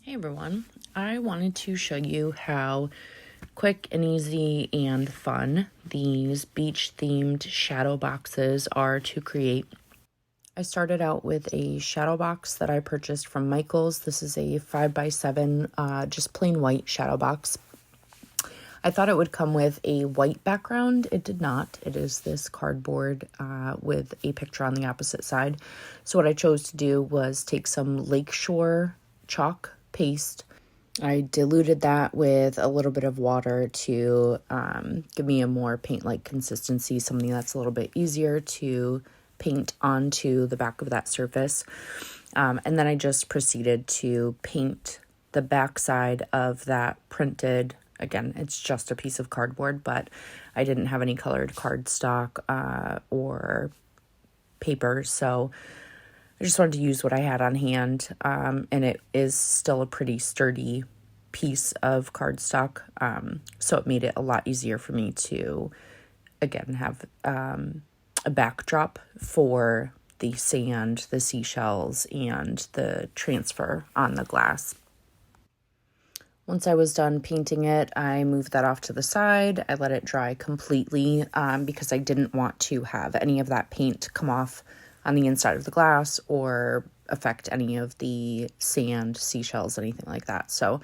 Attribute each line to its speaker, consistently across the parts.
Speaker 1: Hey everyone, I wanted to show you how quick and easy and fun these beach themed shadow boxes are to create. I started out with a shadow box that I purchased from Michael's. This is a 5x7 just plain white shadow box. I thought it would come with a white background. It did not. It is this cardboard with a picture on the opposite side. So what I chose to do was take some Lakeshore chalk paste. I diluted that with a little bit of water to give me a more paint-like consistency, something that's a little bit easier to paint onto the back of that surface. And then I just proceeded to paint the back side of that printed. Again, it's just a piece of cardboard, but I didn't have any colored cardstock or paper, so I just wanted to use what I had on hand, and it is still a pretty sturdy piece of cardstock, so it made it a lot easier for me to, again, have a backdrop for the sand, the seashells, and the transfer on the glass. Once I was done painting it, I moved that off to the side. I let it dry completely because I didn't want to have any of that paint come off on the inside of the glass or affect any of the sand, seashells, anything like that. So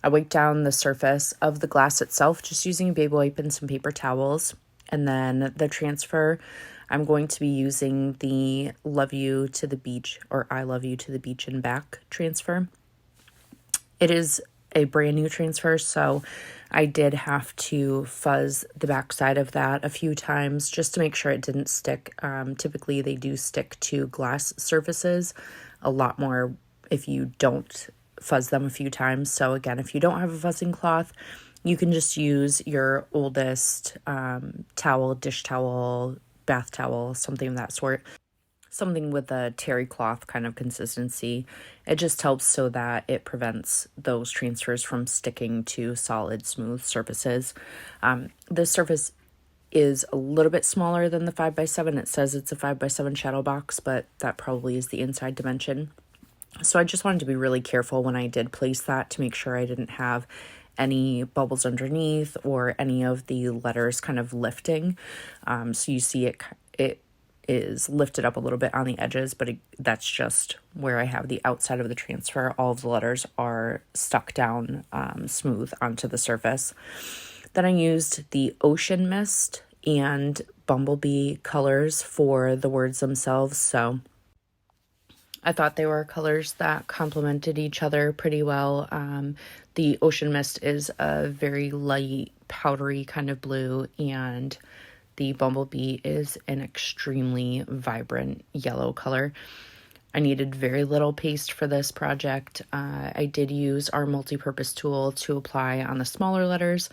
Speaker 1: I wiped down the surface of the glass itself just using a baby wipe and some paper towels. And then the transfer, I'm going to be using the Love You to the Beach or I Love You to the Beach and Back transfer. It is a brand new transfer, so I did have to fuzz the back side of that a few times just to make sure it didn't stick. Typically they do stick to glass surfaces a lot more if you don't fuzz them a few times. So again, if you don't have a fuzzing cloth, you can just use your oldest towel, dish towel, bath towel, something of that sort. Something with a terry cloth kind of consistency. It just helps so that it prevents those transfers from sticking to solid, smooth surfaces. This surface is a little bit smaller than the 5x7. It says it's a 5x7 shadow box, but that probably is the inside dimension. So I just wanted to be really careful when I did place that to make sure I didn't have any bubbles underneath or any of the letters kind of lifting. So you see it is lifted up a little bit on the edges, but that's just where I have the outside of the transfer. All of the letters are stuck down smooth onto the surface. Then I used the Ocean Mist and Bumblebee colors for the words themselves, so I thought they were colors that complemented each other pretty well. The Ocean Mist is a very light, powdery kind of blue, and the Bumblebee is an extremely vibrant yellow color. I needed very little paste for this project. I did use our multi-purpose tool to apply on the smaller letters,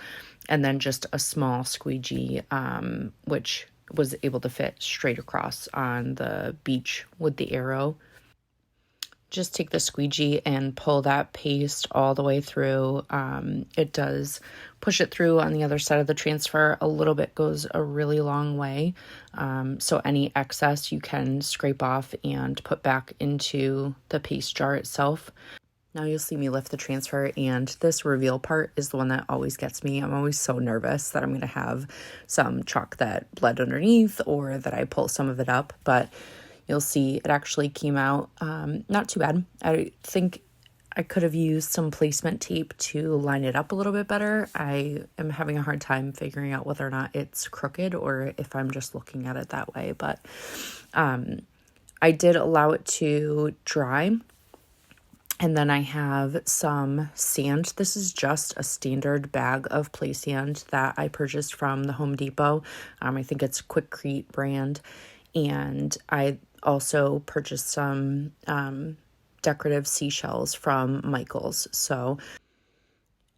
Speaker 1: and then just a small squeegee, which was able to fit straight across on the beach with the arrow. Just take the squeegee and pull that paste all the way through. It does push it through on the other side of the transfer. A little bit goes a really long way. So any excess you can scrape off and put back into the paste jar itself. Now you'll see me lift the transfer, and this reveal part is the one that always gets me. I'm always so nervous that I'm going to have some chalk that bled underneath or that I pull some of it up, but you'll see it actually came out not too bad. I think I could have used some placement tape to line it up a little bit better. I am having a hard time figuring out whether or not it's crooked or if I'm just looking at it that way. But I did allow it to dry. And then I have some sand. This is just a standard bag of play sand that I purchased from the Home Depot. I think it's Quikrete brand. And I also purchased some decorative seashells from Michael's. So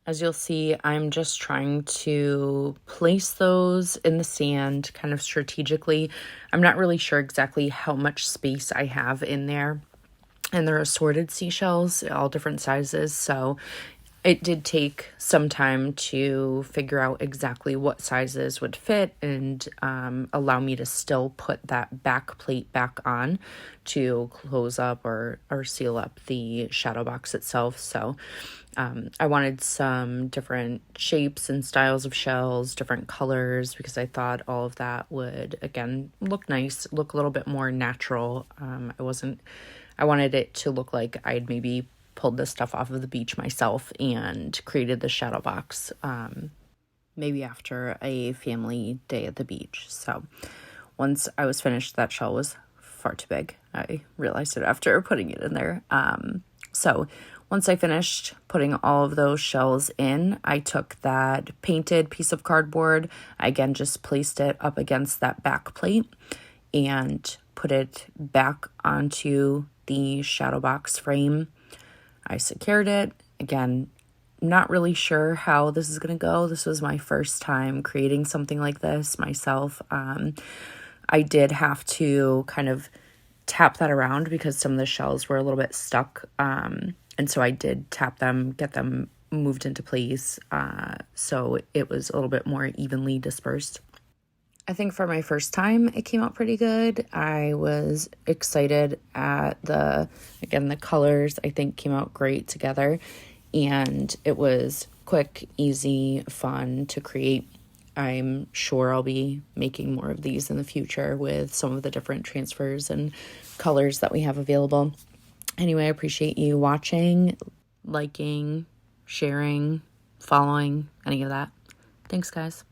Speaker 1: as you'll see, I'm just trying to place those in the sand kind of strategically. I'm not really sure exactly how much space I have in there. And they're assorted seashells, all different sizes. So It did take some time to figure out exactly what sizes would fit and allow me to still put that back plate back on to close up or seal up the shadow box itself. So I wanted some different shapes and styles of shells, different colors, because I thought all of that would, again, look nice, look a little bit more natural. I wanted it to look like I'd maybe pulled this stuff off of the beach myself and created the shadow box maybe after a family day at the beach. So once I was finished, that shell was far too big. I realized it after putting it in there. So once I finished putting all of those shells in, I took that painted piece of cardboard. I again just placed it up against that back plate and put it back onto the shadow box frame. I secured it. Again, not really sure how this is going to go. This was my first time creating something like this myself. I did have to kind of tap that around because some of the shells were a little bit stuck. And so I did tap them, get them moved into place. So it was a little bit more evenly dispersed. I think for my first time, it came out pretty good. I was excited at the colors I think came out great together. And it was quick, easy, fun to create. I'm sure I'll be making more of these in the future with some of the different transfers and colors that we have available. Anyway, I appreciate you watching, liking, sharing, following, any of that. Thanks, guys.